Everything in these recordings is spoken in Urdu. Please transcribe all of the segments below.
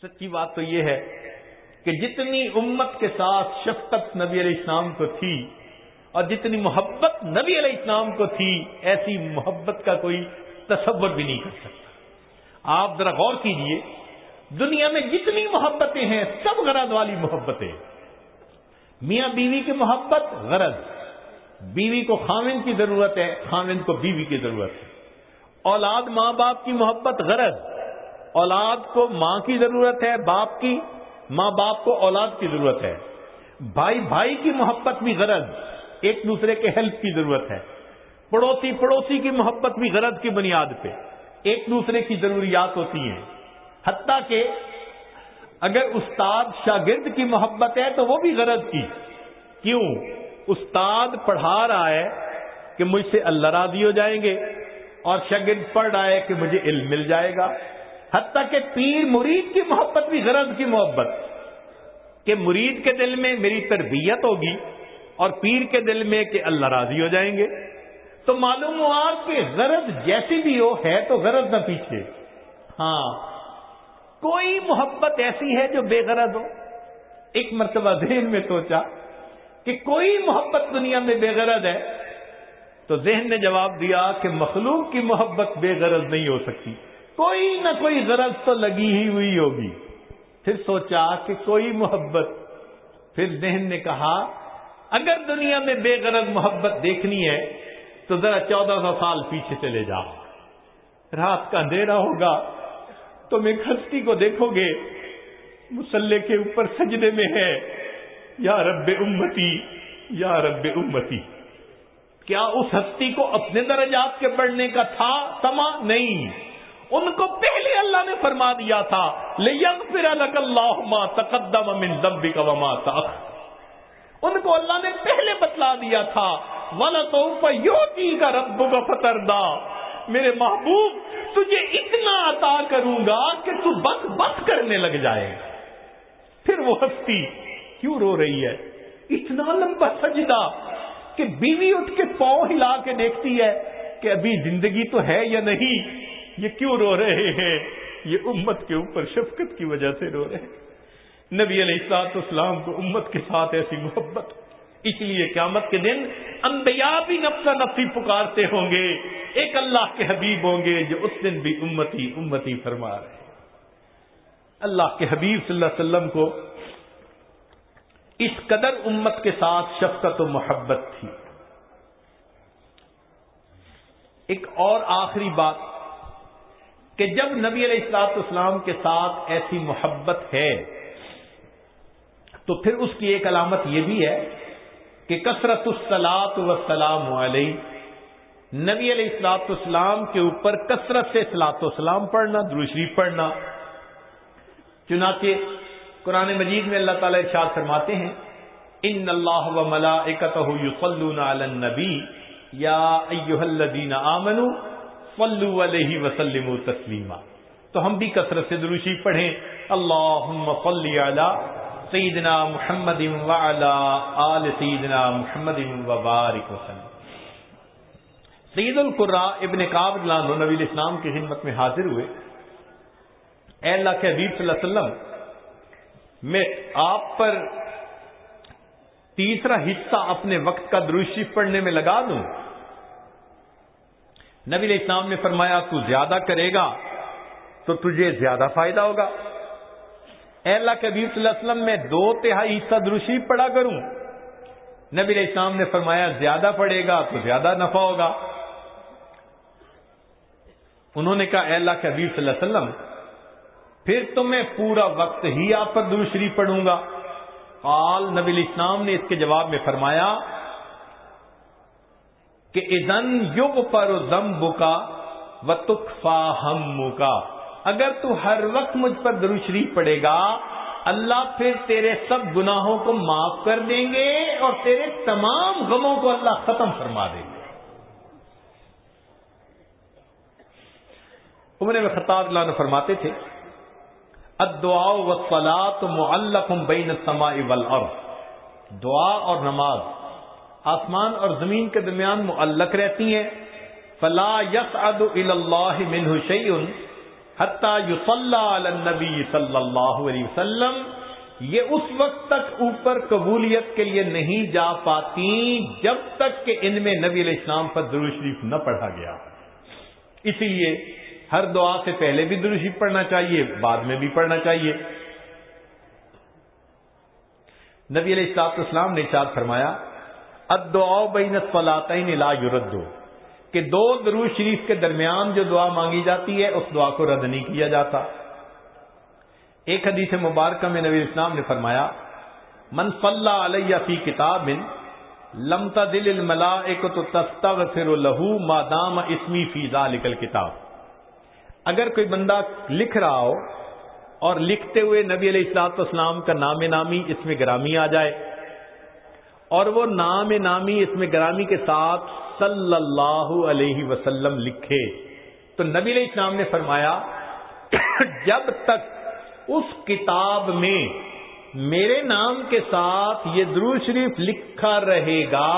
سچی بات تو یہ ہے کہ جتنی امت کے ساتھ شفقت نبی علیہ السلام کو تھی اور جتنی محبت نبی علیہ السلام کو تھی، ایسی محبت کا کوئی تصور بھی نہیں کر سکتا۔ آپ ذرا غور کیجئے، دنیا میں جتنی محبتیں ہیں سب غرض والی محبتیں۔ میاں بیوی کی محبت غرض، بیوی کو خاوند کی ضرورت ہے، خاوند کو بیوی کی ضرورت ہے۔ اولاد ماں باپ کی محبت غرض، اولاد کو ماں کی ضرورت ہے، باپ کی، ماں باپ کو اولاد کی ضرورت ہے۔ بھائی بھائی کی محبت بھی غرض، ایک دوسرے کے ہیلپ کی ضرورت ہے۔ پڑوسی پڑوسی کی محبت بھی غرض کی بنیاد پہ، ایک دوسرے کی ضروریات ہوتی ہیں۔ حتیٰ کہ اگر استاد شاگرد کی محبت ہے تو وہ بھی غرض کی۔ کیوں؟ استاد پڑھا رہا ہے کہ مجھ سے اللہ راضی ہو جائیں گے، اور شاگرد پڑھ رہا ہے کہ مجھے علم مل جائے گا۔ حتیٰ کہ پیر مرید کی محبت بھی غرض کی محبت، کہ مرید کے دل میں میری تربیت ہوگی اور پیر کے دل میں کہ اللہ راضی ہو جائیں گے۔ تو معلوم ہوا کہ غرض جیسی بھی ہو ہے تو غرض نہ پیچھے۔ ہاں، کوئی محبت ایسی ہے جو بے غرض ہو؟ ایک مرتبہ ذہن میں سوچا کہ کوئی محبت دنیا میں بے غرض ہے، تو ذہن نے جواب دیا کہ مخلوق کی محبت بے غرض نہیں ہو سکتی، کوئی نہ کوئی غرض تو لگی ہی ہوئی ہوگی۔ پھر سوچا کہ کوئی محبت، پھر ذہن نے کہا اگر دنیا میں بے غرض محبت دیکھنی ہے تو ذرا 1400 سال پیچھے چلے جاؤ۔ رات کا اندھیرا ہوگا، تم ایک ہستی کو دیکھو گے مصلی کے اوپر سجدے میں ہے، یا رب امتی یا رب امتی۔ کیا اس ہستی کو اپنے درجات کے بڑھنے کا تھا سما؟ نہیں، ان کو پہلے اللہ نے فرما دیا تھا لِيَغْفِرَ لَكَ اللَّهُ مَا تَقَدَّمَ مِن ذَنبِكَ وَمَا تَأَخَّرَ۔ ان کو اللہ نے پہلے بتلا دیا تھا وَلَسَوْفَ يُعْطِيكَ رَبُّكَ فَتَرْضَىٰ، میرے محبوب تجھے اتنا عطا کروں گا کہ تو بس بس کرنے لگ جائے گا۔ پھر وہ ہستی کیوں رو رہی ہے؟ اتنا لمبا سجدہ کہ بیوی اٹھ کے پاؤں ہلا کے دیکھتی ہے کہ ابھی زندگی تو ہے یا نہیں۔ یہ کیوں رو رہے ہیں؟ یہ امت کے اوپر شفقت کی وجہ سے رو رہے ہیں۔ نبی علیہ الصلوۃ والسلام کو امت کے ساتھ ایسی محبت، اس لیے قیامت کے دن انبیاء بھی نفسا نفسی پکارتے ہوں گے، ایک اللہ کے حبیب ہوں گے جو اس دن بھی امتی امتی فرما رہے ہیں۔ اللہ کے حبیب صلی اللہ علیہ وسلم کو اس قدر امت کے ساتھ شفقت و محبت تھی۔ ایک اور آخری بات کہ جب نبی علیہ الصلوۃ والسلام کے ساتھ ایسی محبت ہے تو پھر اس کی ایک علامت یہ بھی ہے کہ کثرت الصلاۃ والسلام علیہ، نبی علیہ الصلوۃ والسلام کے اوپر کثرت سے صلاۃ و سلام پڑھنا، درود شریف پڑھنا۔ چنانچہ قرآن مجید میں اللہ تعالیٰ ارشاد فرماتے ہیں ان اللہ وملائکتہ یصلون علی النبی یا ایھا الذین آمنوا صلوا علیہ وسلموا تسلیما۔ تو ہم بھی کثرت سے درود شریف پڑھیں، اللہم صل علی سیدنا محمد وعلی آل سیدنا محمد وبارک وسلم۔ سید القراء ابن کعب رضی اللہ عنہ نبی علیہ السلام کی خدمت میں حاضر ہوئے، اے اللہ کے حبیب صلی اللہ علیہ وسلم، میں آپ پر تیسرا حصہ اپنے وقت کا درود شریف پڑھنے میں لگا دوں؟ نبی علیہ السلام نے فرمایا تو زیادہ کرے گا تو تجھے زیادہ فائدہ ہوگا۔ اے اللہ کے حبیب صلی اللہ علیہ وسلم، میں 2/3 حصہ درود شریف پڑھا کروں؟ نبی علیہ السلام نے فرمایا زیادہ پڑھے گا تو زیادہ نفع ہوگا۔ انہوں نے کہا اے اللہ کے حبیب صلی اللہ علیہ وسلم، پھر تو میں پورا وقت ہی آپ پر درود شریف پڑھوں گا۔ قال، نبی علیہ السلام نے اس کے جواب میں فرمایا کہ اذن یغفر ذنبک وتکفی ہمک، اگر تو ہر وقت مجھ پر درود شریف پڑھے گا اللہ پھر تیرے سب گناہوں کو معاف کر دیں گے اور تیرے تمام غموں کو اللہ ختم فرما دیں گے۔ عمر بن خطاب اللہ عنہ فرماتے تھے الدعاء والصلاة معلق بین السماء والارض، دعا اور نماز آسمان اور زمین کے درمیان معلق رہتی ہیں، فلا یصعد الی اللہ منہ شیء، حتی یصلی علی النبی صلی اللہ علیہ وسلم، یہ اس وقت تک اوپر قبولیت کے لیے نہیں جا پاتی جب تک کہ ان میں نبی علیہ السلام پر درود شریف نہ پڑھا گیا۔ اسی لیے ہر دعا سے پہلے بھی درود شریف پڑھنا چاہیے، بعد میں بھی پڑھنا چاہیے۔ نبی علیہ السلام نے ارشاد فرمایا الدعاء بین الصلاتین لا یرد، کہ دو درود شریف کے درمیان جو دعا مانگی جاتی ہے اس دعا کو رد نہیں کیا جاتا۔ ایک حدیث مبارکہ میں نبی اسلام نے فرمایا من صلی علیہ فی کتاب لم تزل الملائکۃ تستغفر له ما دام اسمی فی ذلک الکتاب، اگر کوئی بندہ لکھ رہا ہو اور لکھتے ہوئے نبی علیہ الصلوۃ والسلام کا نام نامی اس میں گرامی آ جائے اور وہ نام نامی اس میں گرامی کے ساتھ صلی اللہ علیہ وسلم لکھے، تو نبی علیہ السلام نے فرمایا جب تک اس کتاب میں میرے نام کے ساتھ یہ درود شریف لکھا رہے گا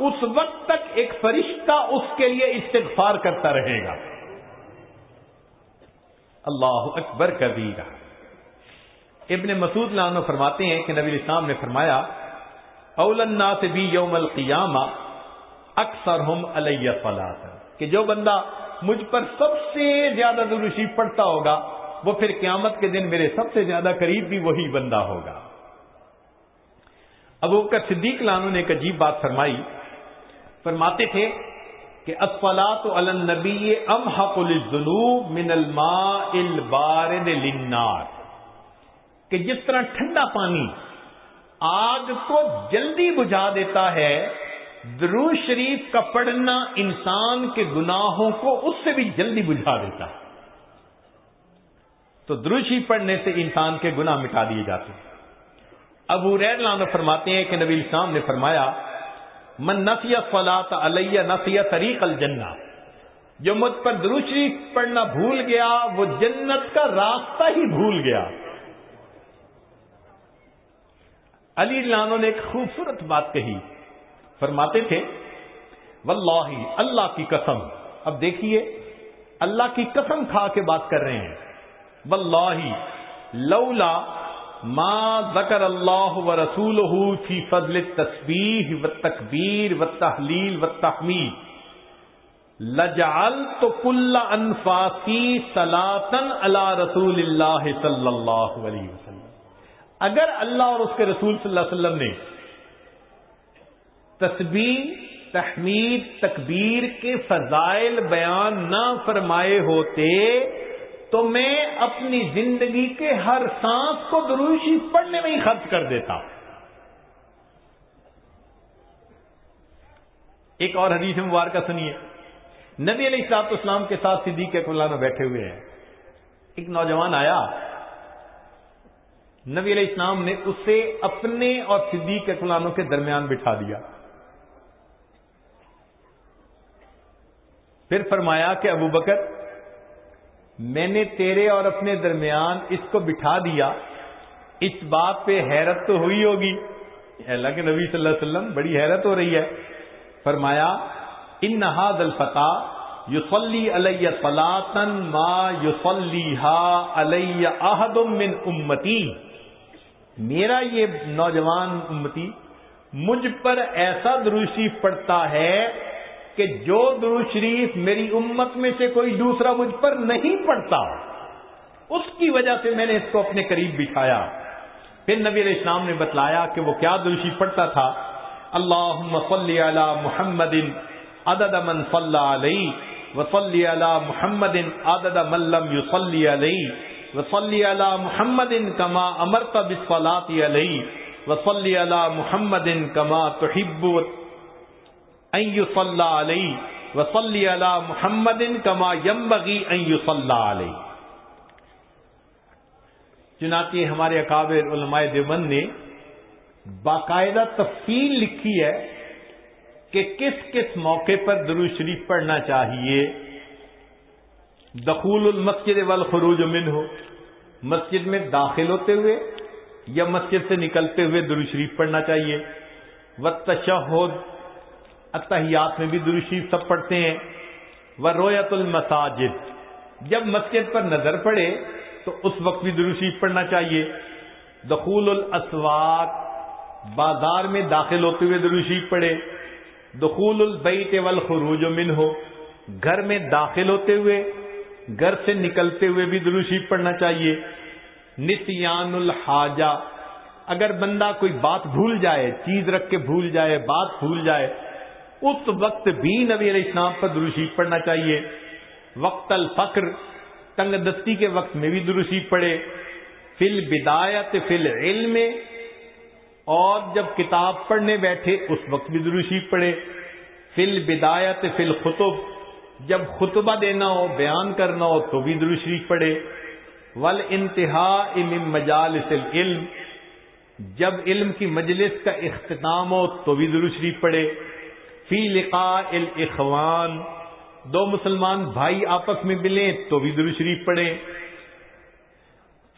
اس وقت تک ایک فرشتہ اس کے لیے استغفار کرتا رہے گا۔ اللہ اکبر کبیرہ۔ ابن مسعود عنہ فرماتے ہیں کہ نبی علیہ السلام نے فرمایا اول الناس بی یوم القیامہ اکثرہم علی صلاۃ، کہ جو بندہ مجھ پر سب سے زیادہ درود شریف پڑھتا ہوگا وہ پھر قیامت کے دن میرے سب سے زیادہ قریب بھی وہی بندہ ہوگا۔ ابو بکر صدیق عنہ نے ایک عجیب بات فرمائی، فرماتے تھے کہ الصلاۃ علی النبی امحق للذنوب من الماء البارد للنار، کہ جس طرح ٹھنڈا پانی آگ کو جلدی بجھا دیتا ہے، درود شریف کا پڑھنا انسان کے گناہوں کو اس سے بھی جلدی بجھا دیتا ہے۔ تو درود شریف پڑھنے سے انسان کے گناہ مٹا دیے جاتے ہیں۔ ابو ہریرہ عنہ فرماتے ہیں کہ نبی الاسلام نے فرمایا من نسی الصلاۃ علی نسی طریق الجنہ، جو مجھ پر درود شریف پڑھنا بھول گیا وہ جنت کا راستہ ہی بھول گیا۔ علی عنہ نے ایک خوبصورت بات کہی، فرماتے تھے واللہ، اللہ کی قسم، اب دیکھیے اللہ کی قسم کھا کے بات کر رہے ہیں، واللہ لولا ما ذکر اللہ ورسولہ فی فضل التسبیح والتکبیر والتحلیل والتحمید لجعلت کل انفاسی صلاۃ علی رسول اللہ صلی اللہ علیہ وسلم، اگر اللہ اور اس کے رسول صلی اللہ علیہ وسلم نے تسبیح، تحمید، تکبیر کے فضائل بیان نہ فرمائے ہوتے تو میں اپنی زندگی کے ہر سانس کو درود شریف پڑھنے میں ہی خرچ کر دیتا۔ ایک اور حدیث مبارکہ سنیے، نبی علیہ الصلوۃ والسلام کے ساتھ صدیق اکبر میں بیٹھے ہوئے ہیں، ایک نوجوان آیا، نبی علیہ السلام نے اسے اپنے اور صدیق اکبر کے درمیان بٹھا دیا، پھر فرمایا کہ ابو بکر میں نے تیرے اور اپنے درمیان اس کو بٹھا دیا، اس بات پہ حیرت تو ہوئی ہوگی، اللہ کے نبی صلی اللہ علیہ وسلم بڑی حیرت ہو رہی ہے۔ فرمایا ان ھذا الفتى یصلی علی صلاۃ ما یصلیھا علی احد من امتی، میرا یہ نوجوان امتی مجھ پر ایسا درود شریف پڑھتا ہے کہ جو درود شریف میری امت میں سے کوئی دوسرا مجھ پر نہیں پڑھتا، اس کی وجہ سے میں نے اس کو اپنے قریب بٹھایا۔ پھر نبی علیہ السلام نے بتلایا کہ وہ کیا درود شریف پڑھتا تھا، اللہم صلی علی محمد عدد من صلی علیہ وصلی علی محمد عدد من لم یصلی علیہ وصلی علی محمد کما امرت بالصلاۃ علیہ وصلی علی محمد کما تحب ان یصلی علیہ وصلی علی محمد کما ینبغی ان یصلی علیہ۔ چنانچہ ہمارے اکابر علماء دیوبند نے باقاعدہ تفصیل لکھی ہے کہ کس کس موقع پر درود شریف پڑھنا چاہیے۔ دخول المسجد والخروج منہ، مسجد میں داخل ہوتے ہوئے یا مسجد سے نکلتے ہوئے درود شریف پڑھنا چاہیے۔ والتشہد، اتحیات میں بھی درود شریف سب پڑھتے ہیں۔ ورؤیت المساجد، جب مسجد پر نظر پڑے تو اس وقت بھی درود شریف پڑھنا چاہیے. دخول الاسواق، بازار میں داخل ہوتے ہوئے درود شریف پڑھے. دخول البیت والخروج منہ، گھر میں داخل ہوتے ہوئے گھر سے نکلتے ہوئے بھی درود شریف پڑھنا چاہیے. نسیان الحاجہ، اگر بندہ کوئی بات بھول جائے، چیز رکھ کے بھول جائے، بات بھول جائے، اس وقت بھی نبی علیہ السلام پر درود شریف پڑھنا چاہیے. وقت الفقر، تنگ دستی کے وقت میں بھی درود شریف پڑھے. فی البدایت فی العلم، اور جب کتاب پڑھنے بیٹھے اس وقت بھی درود شریف پڑھے. فی البدایت فی الخطب، جب خطبہ دینا ہو، بیان کرنا ہو تو بھی درود شریف پڑھے. والانتہاء من مجالس العلم، جب علم کی مجلس کا اختتام ہو تو بھی درود شریف پڑھے. فی لقاء الاخوان، دو مسلمان بھائی آپس میں ملیں تو بھی درود شریف پڑھیں.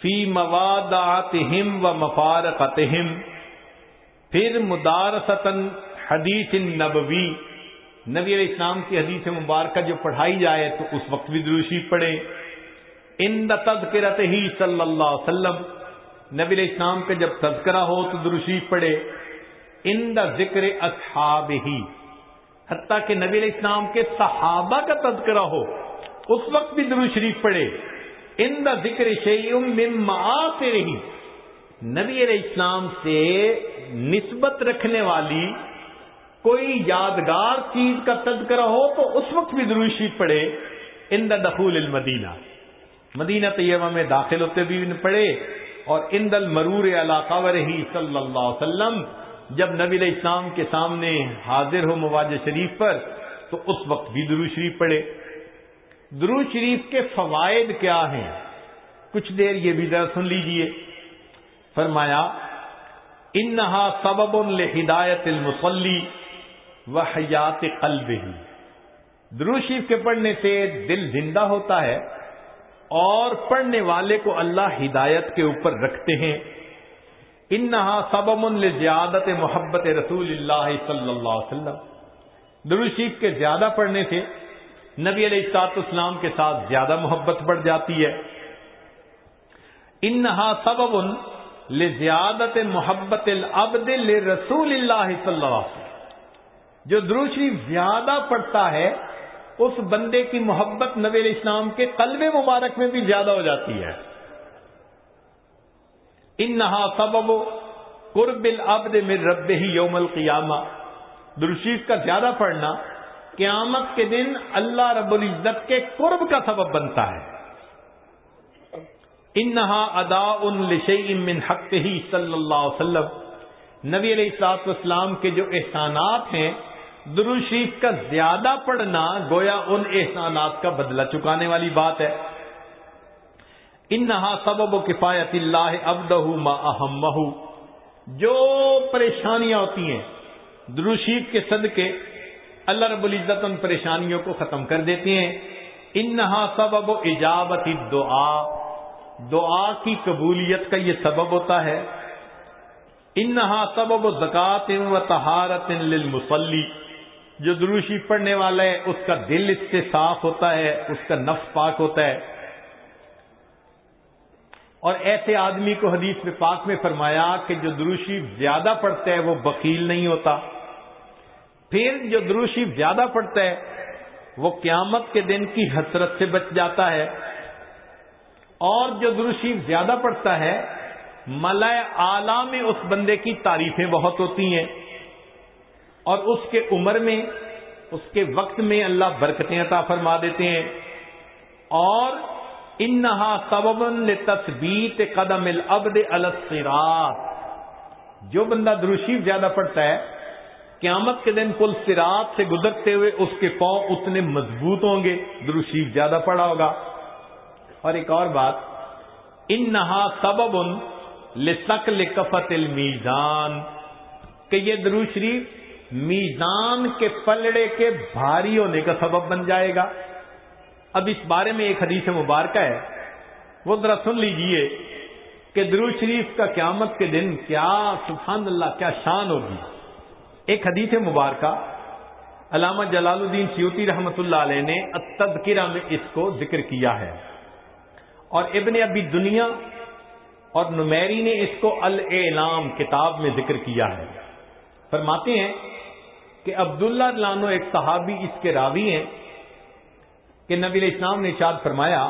فی موادعتہم و مفارقتہم، پھر مدارستاً حدیث نبوی، نبی علیہ السلام کی حدیث مبارکہ جو پڑھائی جائے تو اس وقت بھی درود شریف پڑھیں. عند تذکرتہ صلی اللہ علیہ وسلم، نبی علیہ السلام کا جب تذکرہ ہو تو درود شریف پڑھے. عند ذکر اصحابہ، حتیٰ کہ نبی علیہ السلام کے صحابہ کا تذکرہ ہو اس وقت بھی درود شریف پڑھے. عند ذکر شیء من معاصرہ، نبی علیہ السلام سے نسبت رکھنے والی کوئی یادگار چیز کا تذکرہ ہو تو اس وقت بھی درود شریف پڑھے. عند دخول المدینہ، مدینہ طیبہ میں داخل ہوتے بھی پڑھے. اور عند المرور علی قبرہ صلی اللہ علیہ وسلم، جب نبی علیہ السلام کے سامنے حاضر ہو مواجہ شریف پر تو اس وقت بھی درود شریف پڑھے. درود شریف کے فوائد کیا ہیں؟ کچھ دیر یہ بھی ذرا سن لیجئے. فرمایا انہا سبب لہدایت المصلی وحیات قلبہ، درود شریف کے پڑھنے سے دل زندہ ہوتا ہے اور پڑھنے والے کو اللہ ہدایت کے اوپر رکھتے ہیں. انہا سبب لزیادت محبت رسول اللہ صلی اللہ علیہ وسلم، درود شریف کے زیادہ پڑھنے سے نبی علیہ الصلوۃ والسلام کے ساتھ زیادہ محبت بڑھ جاتی ہے. انہا سبب لزیادت محبت العبد لرسول اللہ صلی اللہ علیہ وسلم، جو درود شریف زیادہ پڑھتا ہے اس بندے کی محبت نبی علیہ السلام کے قلب مبارک میں بھی زیادہ ہو جاتی ہے. انہا سبب قرب العبد من ربہ یوم القیامہ، درود شریف کا زیادہ پڑھنا قیامت کے دن اللہ رب العزت کے قرب کا سبب بنتا ہے. انہا اداء لشیء من حقہ صلی اللہ علیہ وسلم، نبی علیہ الصلوۃ والسلام کے جو احسانات ہیں، درود شریف کا زیادہ پڑھنا گویا ان احسانات کا بدلہ چکانے والی بات ہے. انہا سبب کفایت اللہ عبدہ ما اہمہ، جو پریشانیاں ہوتی ہیں درود شریف کے صدقے اللہ رب العزت ان پریشانیوں کو ختم کر دیتے ہیں. انہا سبب اجابت الدعاء، دعا کی قبولیت کا یہ سبب ہوتا ہے. انہا سبب زکات و طہارت للمصلی، جو درود شریف پڑھنے والا ہے اس کا دل اس سے صاف ہوتا ہے، اس کا نفس پاک ہوتا ہے. اور ایسے آدمی کو حدیث میں پاک میں فرمایا کہ جو درود شریف زیادہ پڑھتا ہے وہ بخیل نہیں ہوتا. پھر جو درود شریف زیادہ پڑھتا ہے وہ قیامت کے دن کی حسرت سے بچ جاتا ہے. اور جو درود شریف زیادہ پڑھتا ہے ملائے اعلیٰ میں اس بندے کی تعریفیں بہت ہوتی ہیں، اور اس کے عمر میں، اس کے وقت میں اللہ برکتیں عطا فرما دیتے ہیں. اور انہا سبب لتثبیت قدم العبد علی الصراط، جو بندہ درود شریف زیادہ پڑھتا ہے قیامت کے دن پل صراط سے گزرتے ہوئے اس کے پاؤں اتنے مضبوط ہوں گے، درود شریف زیادہ پڑھا ہوگا. اور ایک اور بات، انہا سبب لثقل کفۃ المیزان، کہ یہ درود شریف میزان کے پلڑے کے بھاری ہونے کا سبب بن جائے گا. اب اس بارے میں ایک حدیث مبارکہ ہے، وہ ذرا سن لیجئے کہ درود شریف کا قیامت کے دن کیا، سبحان اللہ، کیا شان ہوگی. ایک حدیث مبارکہ علامہ جلال الدین سیوطی رحمۃ اللہ علیہ نے التذکرہ میں اس کو ذکر کیا ہے، اور ابن ابی دنیا اور نمیری نے اس کو الاعلام کتاب میں ذکر کیا ہے۔ فرماتے ہیں کہ عبداللہ رضی اللہ عنہ ایک صحابی اس کے راوی ہیں کہ نبی علیہ السلام نے ارشاد فرمایا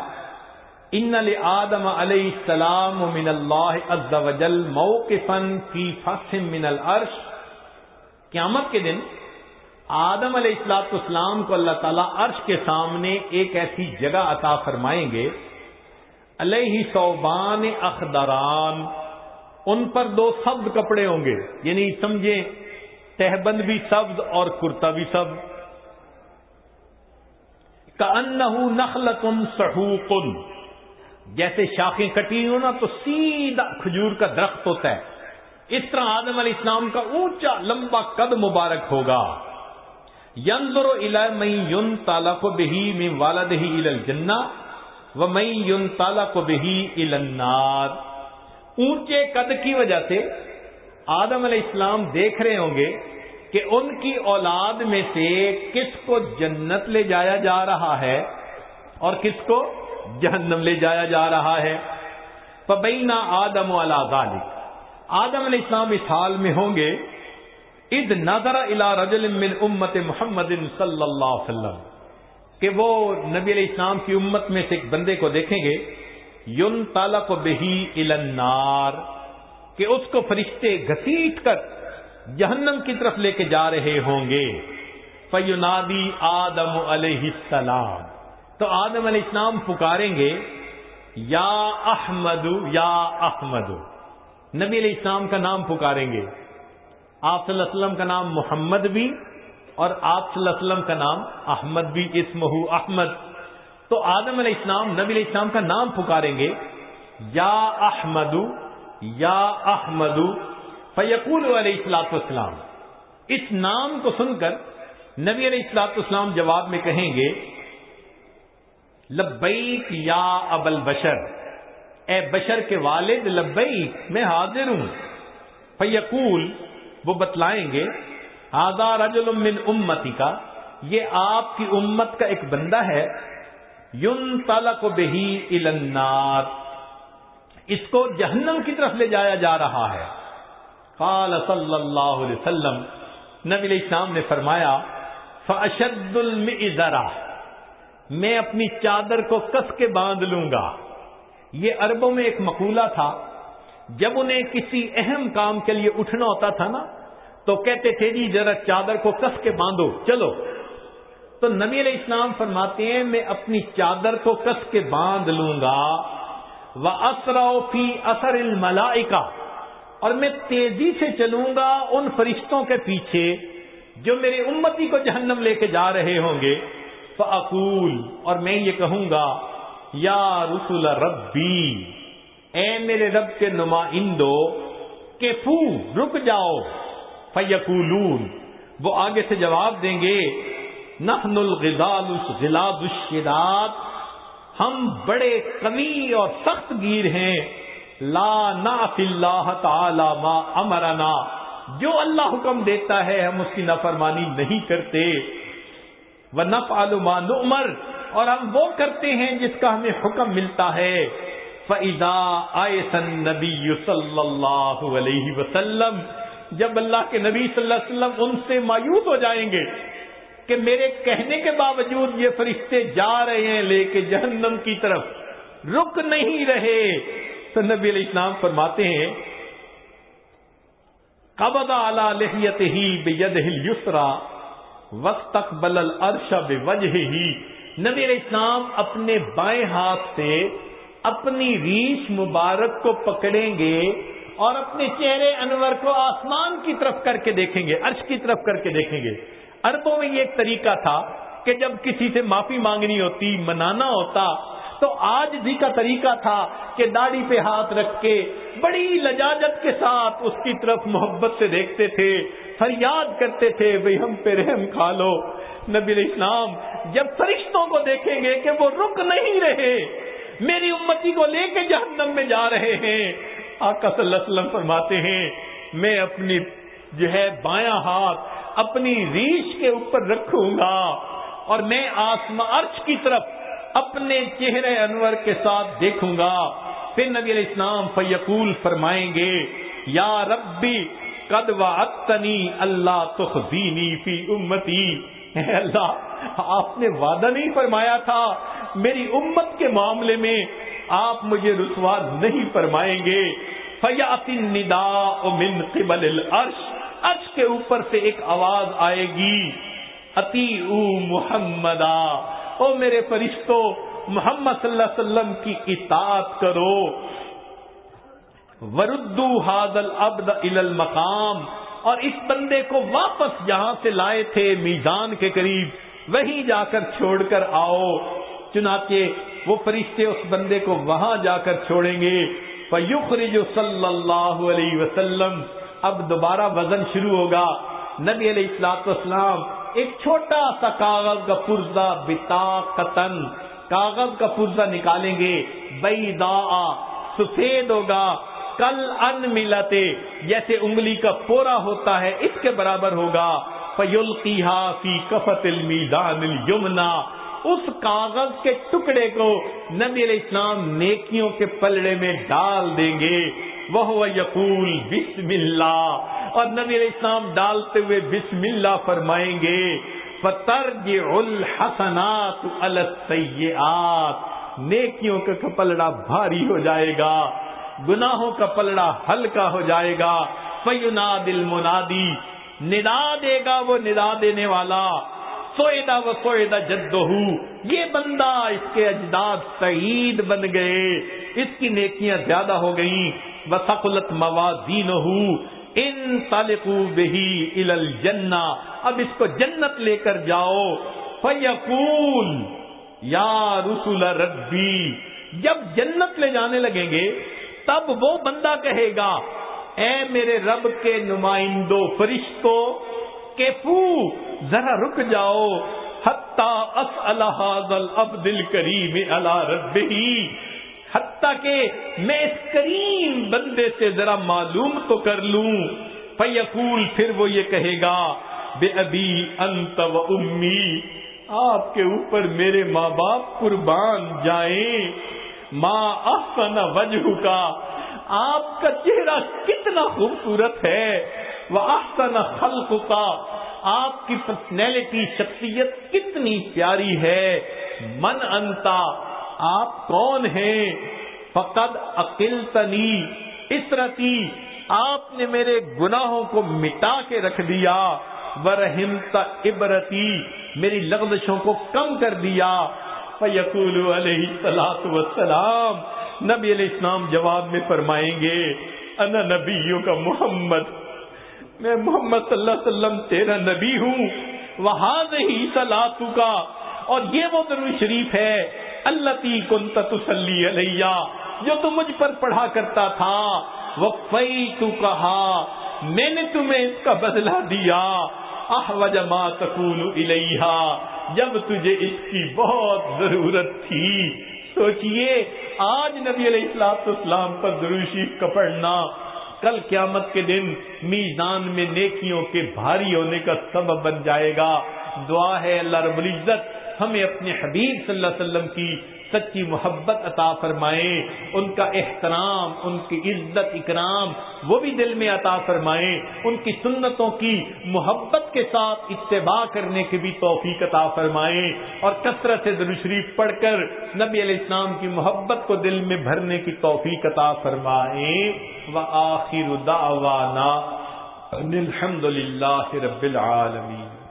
ان لآدم علیہ السلام من اللہ عز وجل موقفا فی فصح من العرش، قیامت کے دن آدم علیہ السلام کو اللہ تعالیٰ عرش کے سامنے ایک ایسی جگہ عطا فرمائیں گے، علیہ ثوبان اخضران، ان پر دو سبز کپڑے ہوں گے، یعنی سمجھیں تہبند بھی سبز اور کرتا بھی سبز، کأنہ نخلۃ صحوق، جیسے شاخیں کٹی ہو نا تو سیدھا کھجور کا درخت ہوتا ہے، اس طرح آدم علیہ السلام کا اونچا لمبا قد مبارک ہوگا۔ ينظر الى من ينطلق به من والده الى الجنہ ومن ينطلق به الى النار، اونچے قد کی وجہ سے آدم علیہ السلام دیکھ رہے ہوں گے کہ ان کی اولاد میں سے کس کو جنت لے جایا جا رہا ہے اور کس کو جہنم لے جایا جا رہا ہے۔ فبینا آدم علی ذلک، آدم علیہ السلام اس حال میں ہوں گے، اذ نظر الی رجل من امت محمد صلی اللہ علیہ وسلم، کہ وہ نبی علیہ السلام کی امت میں سے ایک بندے کو دیکھیں گے، ينطلق به الی النار، کہ اس کو فرشتے گھسیٹ کر جہنم کی طرف لے کے جا رہے ہوں گے۔ فینادی آدم علیہ السلام، تو آدم علیہ السلام پکاریں گے یا احمد یا احمد، نبی علیہ السلام کا نام پکاریں گے، آپ صلی اللہ علیہ وسلم کا نام محمد بھی اور آپ صلی اللہ علیہ وسلم کا نام احمد بھی، اسمہ احمد، تو آدم علیہ السلام نبی علیہ السلام کا نام پکاریں گے یا احمد یا احمد، فیقول علیہ الصلوۃ والسلام، اس نام کو سن کر نبی علیہ الصلوۃ والسلام جواب میں کہیں گے لبیک یا ابا البشر، اے بشر کے والد، لبیک میں حاضر ہوں۔ فیقول، وہ بتلائیں گے ھذا رجل من امتی کا، یہ آپ کی امت کا ایک بندہ ہے، ينطلق به الی النار، اس کو جہنم کی طرف لے جایا جا رہا ہے۔ قال صلی اللہ علیہ وسلم، نبی علیہ السلام نے فرمایا فاشد المئزرہ، میں اپنی چادر کو کس کے باندھ لوں گا۔ یہ عربوں میں ایک مقولہ تھا، جب انہیں کسی اہم کام کے لیے اٹھنا ہوتا تھا نا تو کہتے تھے جی ذرا چادر کو کس کے باندھو چلو، تو نبی علیہ السلام فرماتے ہیں میں اپنی چادر کو کس کے باندھ لوں گا، وَأَسْرَعُ فِي أَثَرِ الْمَلَائِكَةِ، اور میں تیزی سے چلوں گا ان فرشتوں کے پیچھے جو میرے امتی کو جہنم لے کے جا رہے ہوں گے۔ فَأَقُولُ، اور میں یہ کہوں گا یا رسول ربی، اے میرے رب کے نمائندو، کفو، رک جاؤ۔ فیقولون، وہ آگے سے جواب دیں گے نحن الغلاظ الشداد، ہم بڑے قوی اور سخت گیر ہیں، لا نعصی اللہ تعالی ما امرنا، جو اللہ حکم دیتا ہے ہم اس کی نافرمانی نہیں کرتے، ونفعل ما نؤمر، اور ہم وہ کرتے ہیں جس کا ہمیں حکم ملتا ہے۔ فَإِذَا آیَسَ النَّبِيُّ صلی اللہ علیہ وسلم، جب اللہ کے نبی صلی اللہ علیہ وسلم ان سے مایوس ہو جائیں گے کہ میرے کہنے کے باوجود یہ فرشتے جا رہے ہیں لے کے جہنم کی طرف، رک نہیں رہے، تو نبی علیہ السلام فرماتے ہیں قبض علی لحیتہ بیدہ الیسری واستقبل العرش بوجہہ، نبی علیہ السلام اپنے بائیں ہاتھ سے اپنی ریش مبارک کو پکڑیں گے اور اپنے چہرے انور کو آسمان کی طرف کر کے دیکھیں گے، عرش کی طرف کر کے دیکھیں گے۔ عربوں میں یہ ایک طریقہ تھا کہ جب کسی سے معافی مانگنی ہوتی، منانا ہوتا، تو آج بھی کا طریقہ تھا کہ داڑھی پہ ہاتھ رکھ کے بڑی لجاجت کے ساتھ اس کی طرف محبت سے دیکھتے تھے، فریاد کرتے تھے بھئی ہم پہ رحم کھا لو۔ نبی علیہ السلام جب فرشتوں کو دیکھیں گے کہ وہ رک نہیں رہے، میری امتی کو لے کے جہنم میں جا رہے ہیں، آقا صلی اللہ علیہ وسلم فرماتے ہیں میں اپنی بایاں ہاتھ اپنی ریش کے اوپر رکھوں گا اور میں آسمان عرش کی طرف اپنے چہرے انور کے ساتھ دیکھوں گا. پھر نبی علیہ السلام فیقول فرمائیں گے یا ربی قد وعدتنی اللہ تخزینی فی امتی. اے اللہ آپ نے وعدہ نہیں فرمایا تھا میری امت کے معاملے میں آپ مجھے رسوا نہیں فرمائیں گے. فیاتی النداء من قبل العرش. عرش کے اوپر سے ایک آواز آئے گی اطیعوا محمدا. او میرے فرشتوں محمد صلی اللہ علیہ وسلم کی اطاعت کرو. وردوا هذا العبد الى المقام. اور اس بندے کو واپس جہاں سے لائے تھے میزان کے قریب وہیں جا کر چھوڑ کر آؤ. چنانچہ وہ فرشتے اس بندے کو وہاں جا کر چھوڑیں گے. فیخرج صلی اللہ علیہ وسلم. اب دوبارہ وزن شروع ہوگا. نبی علیہ الصلوۃ والسلام ایک چھوٹا سا کاغذ کا پرزہ بطاقتن کاغذ کا پرزہ نکالیں گے. بیضاء سفید ہوگا. کل ان ملتے جیسے انگلی کا پورا ہوتا ہے اس کے برابر ہوگا. فیلقیھا فی کفۃ المیزان الیمنی. اس کاغذ کے ٹکڑے کو نبی علیہ السلام نیکیوں کے پلڑے میں ڈال دیں گے. وہو یقول بسم اللہ. اور نبی علیہ السلام ڈالتے ہوئے بسم اللہ فرمائیں گے. فترجع الحسنات علی السیئات. نیکیوں کا پلڑا بھاری ہو جائے گا گناہوں کا پلڑا ہلکا ہو جائے گا. فینادی المنادی. ندا دے گا وہ ندا دینے والا. سوئدہ و سوئدہ جدہ. یہ بندہ اس کے اجداد سعید بن گئے اس کی نیکیاں زیادہ ہو گئیں. وثقلت موازینہ. انطلقوا بہ الی الجنہ. اب اس کو جنت لے کر جاؤ. فیقول یا رسول ربی. جب جنت لے جانے لگیں گے تب وہ بندہ کہے گا اے میرے رب کے نمائندوں فرشتوں کیفو ذرا رک جاؤ. حتی اسأل ھذا العبد الکریم علی ربہ. حتیٰ کہ میں اس کریم بندے سے ذرا معلوم تو کر لوں. فیقول پھر وہ یہ کہے گا بے ابی انت و امی. آپ کے اوپر میرے ماں باپ قربان جائیں. ما احسن وجہ کا. آپ کا چہرہ کتنا خوبصورت ہے. واحسن خلق کا. آپ کی پرسنالٹی شخصیت کتنی پیاری ہے. من انتا. آپ کون ہیں. فقد عقلتنی اسرتی. آپ نے میرے گناہوں کو مٹا کے رکھ دیا. ورحمت عبرتی. میری لغزشوں کو کم کر دیا. فیقول علیہ الصلوۃ والسلام. نبی علیہ السلام جواب میں فرمائیں گے انا نبیوں کا محمد. میں محمد صلی اللہ علیہ وسلم تیرا نبی ہوں. وہذہ صلاتک. اور یہ وہ درود شریف ہے التی کنت تصلی علیہ جو تم مجھ پر پڑھا کرتا تھا. وفیتکھا. میں نے تمہیں اس کا بدلہ دیا. احوج ما تکون الیہ. جب تجھے اس کی بہت ضرورت تھی. سوچئے آج نبی علیہ الصلوۃ والسلام پر درود شریف کا پڑھنا کل قیامت کے دن میزان میں نیکیوں کے بھاری ہونے کا سبب بن جائے گا. دعا ہے اللہ رب العزت ہمیں اپنے حبیب صلی اللہ علیہ وسلم کی سچی محبت عطا فرمائے. ان کا احترام ان کی عزت اکرام وہ بھی دل میں عطا فرمائے. ان کی سنتوں کی محبت کے ساتھ اتباع کرنے کی بھی توفیق عطا فرمائے. اور کثرت سے درود شریف پڑھ کر نبی علیہ السلام کی محبت کو دل میں بھرنے کی توفیق عطا فرمائے. وآخر دعوانا ان الحمد للہ رب العالمین.